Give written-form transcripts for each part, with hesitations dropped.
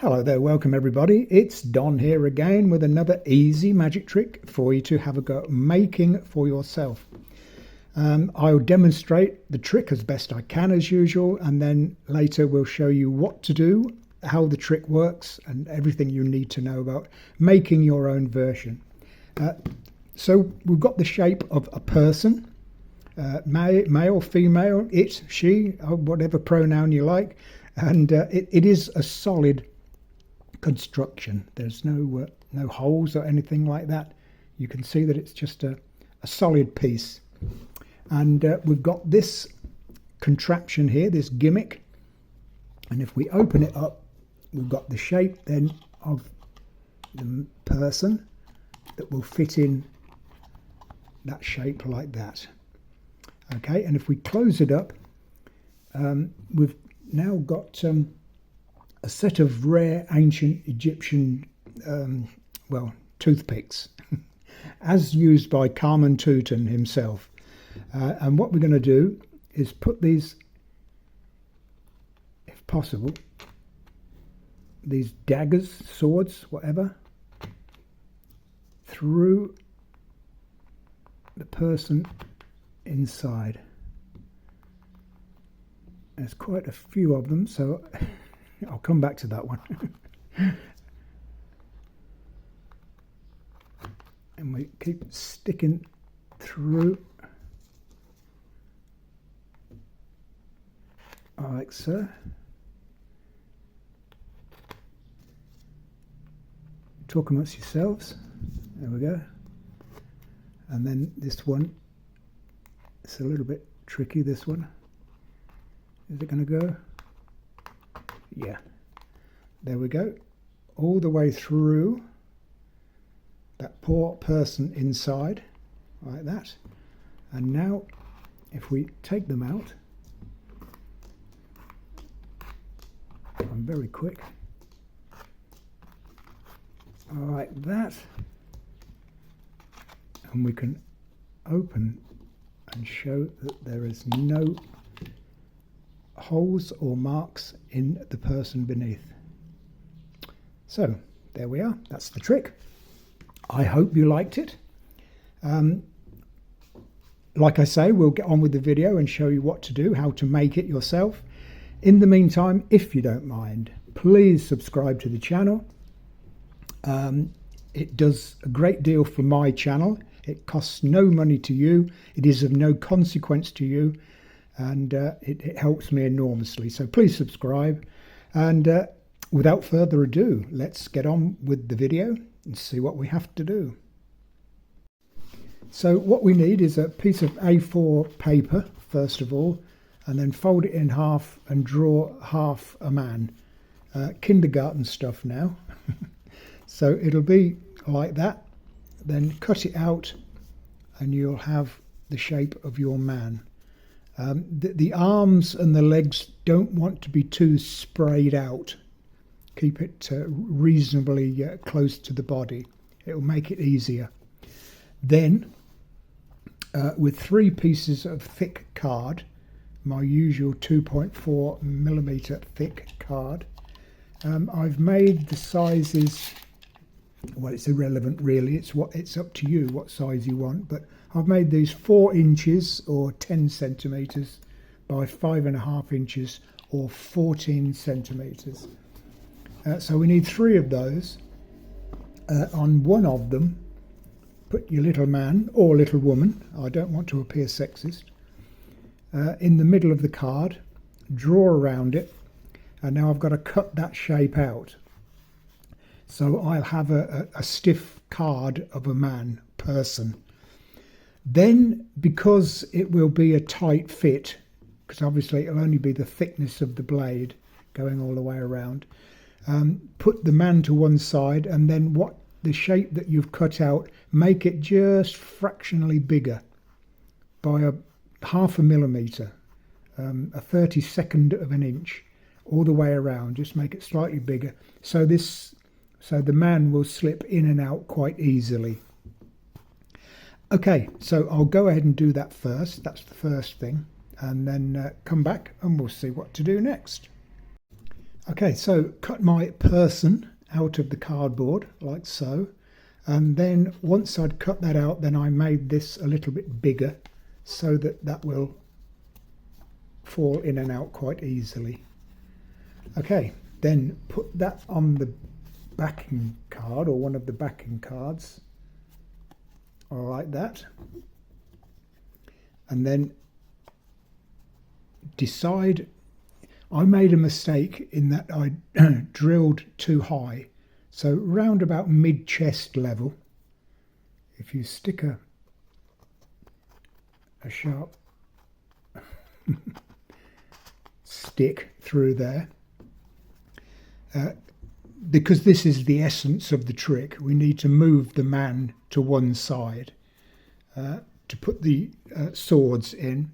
Hello there, welcome everybody. It's Don here again with another easy magic trick for you to have a go at making for yourself. I'll demonstrate the trick as best I can as usual, and then later we'll show you what to do, how the trick works, and everything you need to know about making your own version. So we've got the shape of a person, male, female, it, she, whatever pronoun you like, and it is a solid construction. There's no holes or anything like that. You can see that it's just a solid piece, and we've got this contraption here, this gimmick, and if we open it up, we've got the shape then of the person that will fit in that shape like that. Okay, and if we close it up, we've now got a set of rare ancient Egyptian, toothpicks, as used by Carmen Tooten himself. And what we're going to do is put these, if possible, these daggers, swords, whatever, through the person inside. There's quite a few of them, so I'll come back to that one. And we keep sticking through like so. Talk amongst yourselves. There we go. And then this one, it's a little bit tricky, this one. Is it going to go? Yeah, there we go, all the way through that poor person inside, like that. And now if we take them out, I'm very quick, like that, and we can open and show that there is no holes or marks in the person beneath. So there we are, that's the trick. I hope you liked it. Like I say, we'll get on with the video and show you what to do, how to make it yourself. In the meantime, if you don't mind, please subscribe to the channel. It does a great deal for my channel. It costs no money to you, it is of no consequence to you, and it helps me enormously. So please subscribe, and without further ado, let's get on with the video and see what we have to do. So what we need is a piece of A4 paper first of all, and then fold it in half and draw half a man. Kindergarten stuff now. So it'll be like that, then cut it out and you'll have the shape of your man. The arms and the legs don't want to be too sprayed out. Keep it reasonably close to the body. It will make it easier. Then, with 3 pieces of thick card, my usual 2.4mm thick card, I've made the sizes. Well, it's irrelevant really. It's up to you what size you want, but I've made these 4 inches or 10 centimeters by 5.5 inches or 14 centimeters. So we need 3 of those. On one of them, put your little man or little woman. I don't want to appear sexist. In the middle of the card, draw around it, and now I've got to cut that shape out. So I'll have a stiff card of a man, person. Then, because it will be a tight fit, because obviously it'll only be the thickness of the blade going all the way around, put the man to one side, and then the shape that you've cut out, make it just fractionally bigger by a 0.5 millimeter, a 32nd of an inch, all the way around. Just make it slightly bigger, so the man will slip in and out quite easily. Okay, so I'll go ahead and do that first. That's the first thing, and then come back and we'll see what to do next. Okay, so cut my person out of the cardboard like so, and then once I'd cut that out, then I made this a little bit bigger so that that will fall in and out quite easily. Okay, then put that on the backing card, or one of the backing cards, like that, and then decide. I made a mistake in that I drilled too high, so round about mid-chest level, if you stick a sharp stick through there, because this is the essence of the trick, we need to move the man to one side to put the swords in,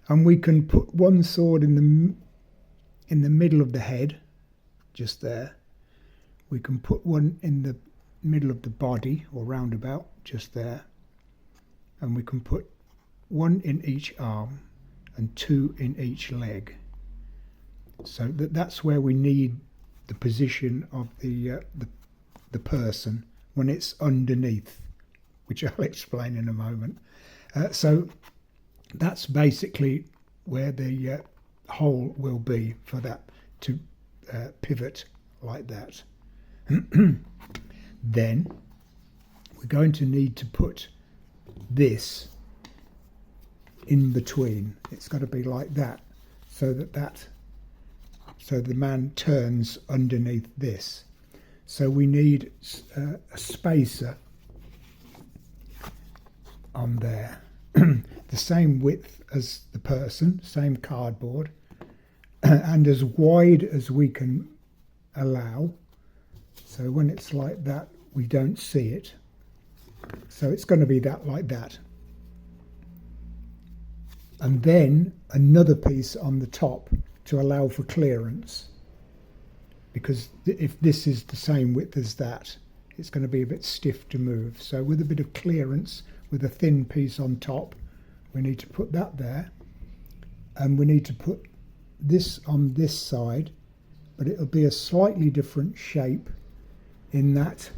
and we can put one sword in the middle of the head, just there. We can put one in the middle of the body, or roundabout, just there, and we can put one in each arm and two in each leg, so that's where we need the position of the person when it's underneath, which I'll explain in a moment. So that's basically where the hole will be for that to pivot like that. Then we're going to need to put this in between. It's got to be like that, so so the man turns underneath this. So we need a spacer on there, the same width as the person, same cardboard, and as wide as we can allow. So when it's like that, we don't see it. So it's going to be that, like that. And then another piece on the top to allow for clearance, because if this is the same width as that, it's going to be a bit stiff to move. So with a bit of clearance, with a thin piece on top, we need to put that there, and we need to put this on this side, but it'll be a slightly different shape in that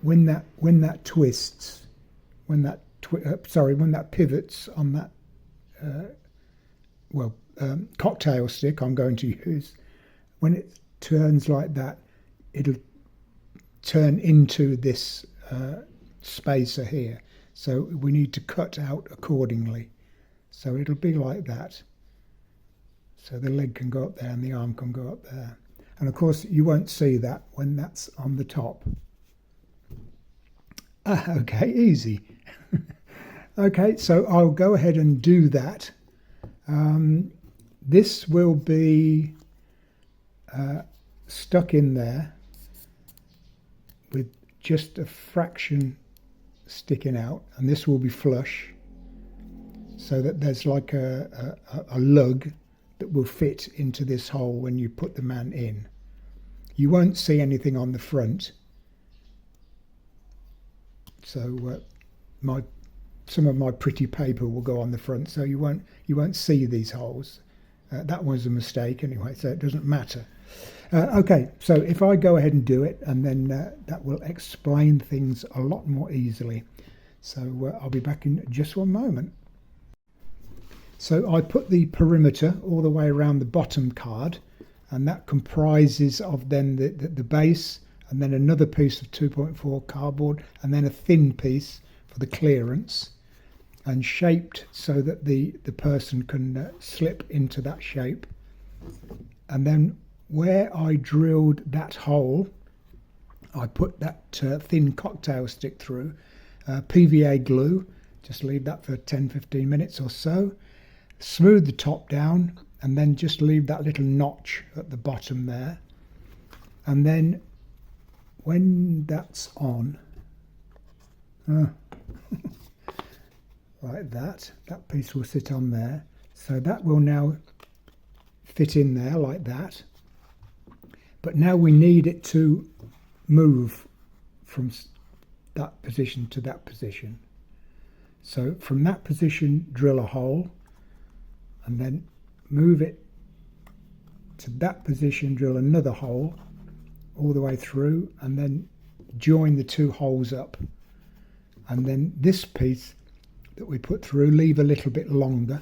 when that twists, when that pivots on that cocktail stick I'm going to use, when it turns like that, it'll turn into this spacer here. So we need to cut out accordingly. So it'll be like that. So the leg can go up there and the arm can go up there. And of course you won't see that when that's on the top. Okay, easy. Okay, so I'll go ahead and do that. This will be stuck in there with just a fraction sticking out, and this will be flush, so that there's like a lug that will fit into this hole when you put the man in. You won't see anything on the front, so some of my pretty paper will go on the front, so you won't see these holes. That was a mistake anyway, so it doesn't matter. Okay, so if I go ahead and do it, and then that will explain things a lot more easily. So I'll be back in just one moment. So I put the perimeter all the way around the bottom card, and that comprises of then the base, and then another piece of 2.4 cardboard, and then a thin piece for the clearance, and shaped so that the person can slip into that shape. And then where I drilled that hole, I put that thin cocktail stick through, PVA glue, just leave that for 10-15 minutes or so, smooth the top down, and then just leave that little notch at the bottom there. And then when that's on, like that piece will sit on there. So that will now fit in there like that. But now we need it to move from that position to that position. So from that position, drill a hole, and then move it to that position, drill another hole all the way through, and then join the two holes up. And then this piece that we put through, leave a little bit longer,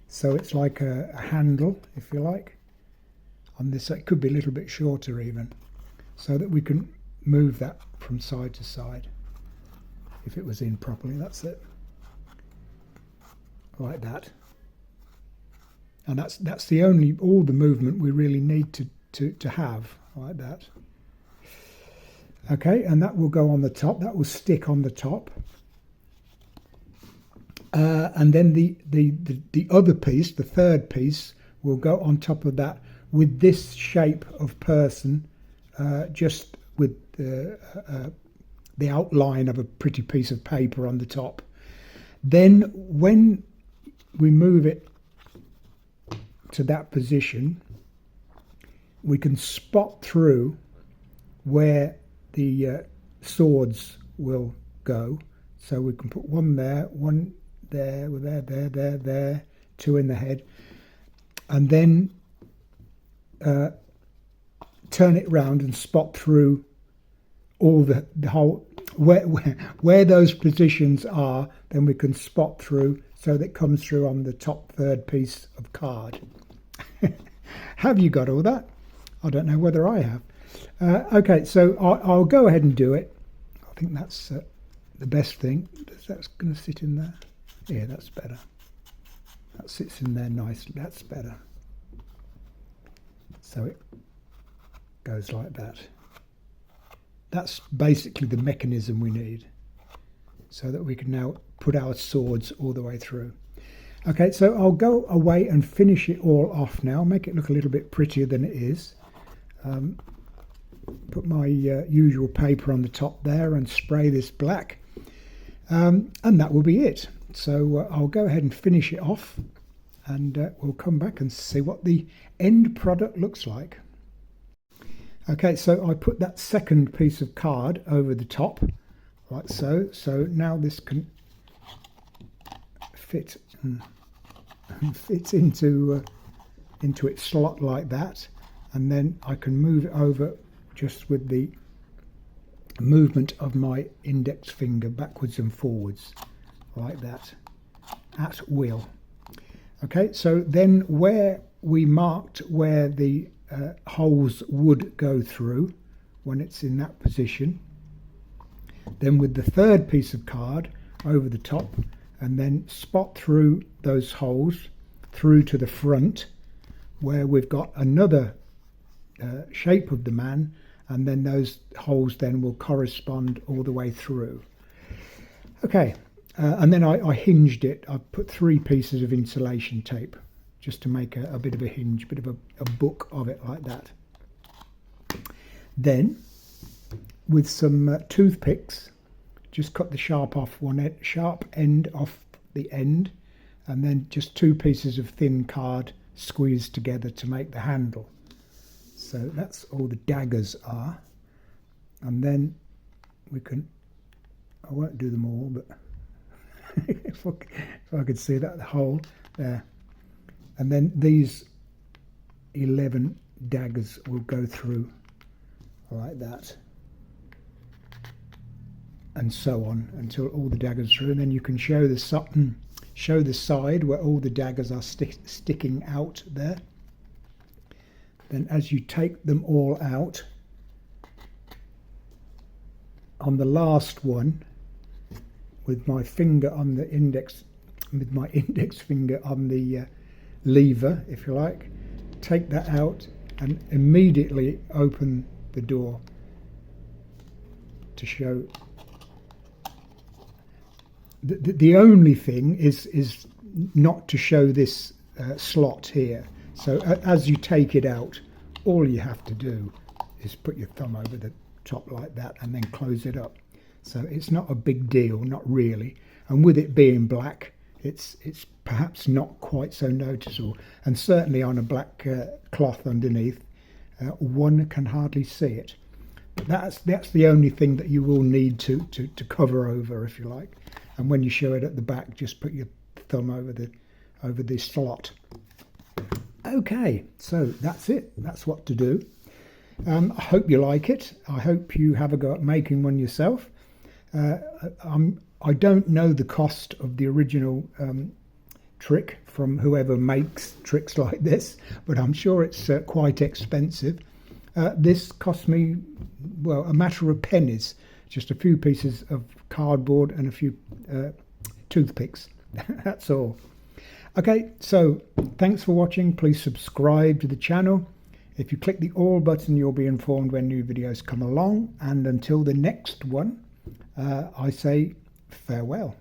so it's like a handle, if you like, on this. It could be a little bit shorter even, so that we can move that from side to side if it was in properly. That's it, like that. And that's the only, all the movement we really need to have, like that. Okay, and that will go on the top, that will stick on the top. And then the other piece, the third piece, will go on top of that with this shape of person, just with the outline of a pretty piece of paper on the top. Then when we move it to that position, we can spot through where the swords will go. So we can put one there, there, two in the head, and then turn it round and spot through all the whole, where those positions are. Then we can spot through so that it comes through on the top third piece of card. Have you got all that? I don't know whether I have. Okay, so I'll go ahead and do it. I think that's the best thing. That's going to sit in there. Yeah, that's better. That sits in there nicely. That's better. So it goes like that. That's basically the mechanism we need, so that we can now put our swords all the way through. Okay, so I'll go away and finish it all off now, make it look a little bit prettier than it is. Put my usual paper on the top there and spray this black, and that will be it. So I'll go ahead and finish it off, and we'll come back and see what the end product looks like. Okay, so I put that second piece of card over the top, like so. So now this can fit fits into its slot like that, and then I can move it over just with the movement of my index finger backwards and forwards, like that, at will. Okay, so then where we marked where the holes would go through when it's in that position, then with the third piece of card over the top, and then spot through those holes through to the front where we've got another shape of the man, and then those holes then will correspond all the way through. Okay, and then I hinged it. I put 3 pieces of insulation tape just to make a bit of a hinge, bit of a book of it like that. Then with some toothpicks, just cut the sharp end off the end, and then just 2 pieces of thin card squeezed together to make the handle. So that's all the daggers are. And then we can, I won't do them all, but if I could see that hole there. And then these 11 daggers will go through like that, and so on until all the daggers through. And then you can show the side where all the daggers are sticking out there. Then as you take them all out, on the last one, with my finger on the index, with my index finger on the lever, if you like, take that out and immediately open the door to show. The only thing is not to show this slot here. So as you take it out, all you have to do is put your thumb over the top like that and then close it up. So it's not a big deal, not really. And with it being black, it's perhaps not quite so noticeable. And certainly on a black cloth underneath, one can hardly see it. But that's the only thing that you will need to cover over, if you like. And when you show it at the back, just put your thumb over the slot. Okay, so that's it. That's what to do. I hope you like it. I hope you have a go at making one yourself. I don't know the cost of the original trick from whoever makes tricks like this, but I'm sure it's quite expensive. This cost me, well, a matter of pennies, just a few pieces of cardboard and a few toothpicks. That's all. Okay, so thanks for watching. Please subscribe to the channel. If you click the all button, you'll be informed when new videos come along. And until the next one, I say farewell.